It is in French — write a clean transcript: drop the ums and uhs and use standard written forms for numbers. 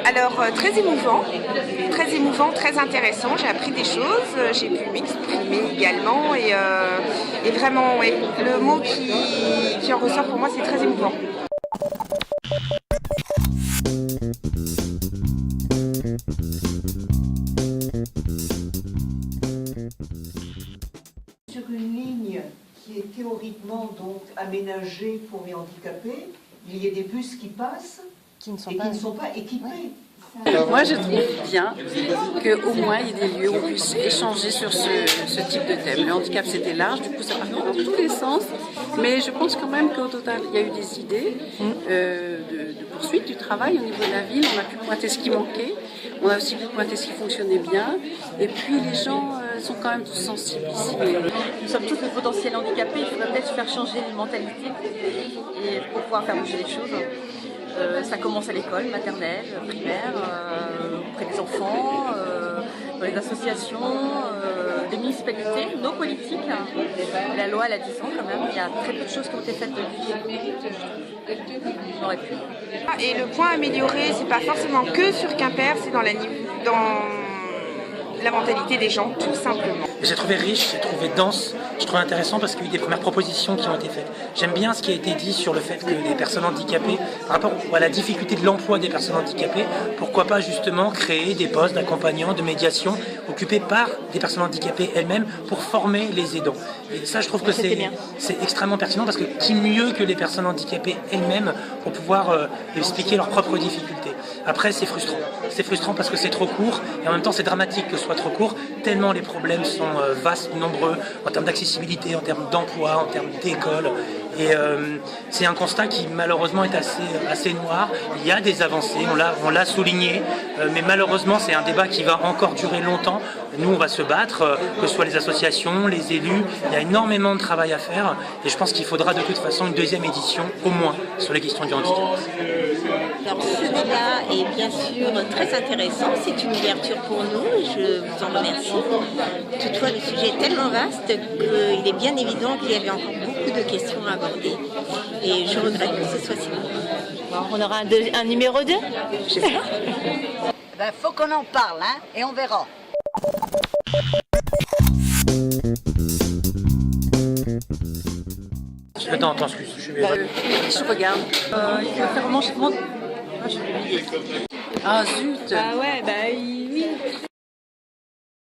Alors très émouvant, très intéressant. J'ai appris des choses, j'ai pu m'exprimer également et vraiment, ouais, le mot qui en ressort pour moi, c'est très émouvant. Sur une ligne qui est théoriquement donc aménagée pour les handicapés, il y a des bus qui passent qui ne sont pas équipés. Moi, je trouve bien qu'au moins il y ait des lieux où on puisse échanger sur ce type de thème. Le handicap, c'était large, du coup, ça part dans tous les sens. Mais je pense quand même qu'au total, il y a eu des idées de poursuite du travail au niveau de la ville. On a pu pointer ce qui manquait. On a aussi pu pointer ce qui fonctionnait bien. Et puis, les gens sont quand même tous sensibles ici. Nous sommes tous de potentiels handicapés. Il faudrait peut-être faire changer les mentalités et pour pouvoir faire bouger les choses. Ça commence à l'école, maternelle, primaire, auprès des enfants, dans les associations, des municipalités, nos politiques. La loi, elle a 10 ans quand même, il y a très peu de choses qui ont été faites depuis. On aurait pu. Et le point amélioré, c'est pas forcément que sur Quimper, c'est dans la mentalité des gens, tout simplement. J'ai trouvé riche, j'ai trouvé dense, je trouve intéressant parce qu'il y a eu des premières propositions qui ont été faites. J'aime bien ce qui a été dit sur le fait que les personnes handicapées, par rapport à la difficulté de l'emploi des personnes handicapées, pourquoi pas justement créer des postes d'accompagnants, de médiation occupés par des personnes handicapées elles-mêmes pour former les aidants. Et ça, je trouve que c'est extrêmement pertinent parce que qui mieux que les personnes handicapées elles-mêmes pour pouvoir expliquer leurs propres difficultés. Après, c'est frustrant. C'est frustrant parce que c'est trop court et en même temps, c'est dramatique que ce soit trop court, tellement les problèmes sont vastes, nombreux, en termes d'accessibilité, en termes d'emploi, en termes d'école. Et c'est un constat qui malheureusement est assez noir. Il y a des avancées, on l'a souligné, mais malheureusement c'est un débat qui va encore durer longtemps. Nous on va se battre, que ce soit les associations, les élus, il y a énormément de travail à faire et je pense qu'il faudra de toute façon une deuxième édition au moins sur les questions du handicap. Alors ce débat est bien sûr très intéressant, c'est une ouverture pour nous, je vous en remercie. Toutefois le sujet est tellement vaste qu'il est bien évident qu'il y avait encore beaucoup de questions à aborder et je regrette que ce soit si long. Bon, on aura un numéro 2 J'espère. Faut qu'on en parle, hein, et on verra. Attends, excuse, Je regarde. Il faut faire vraiment... Ah zut. Ah ouais, bah oui.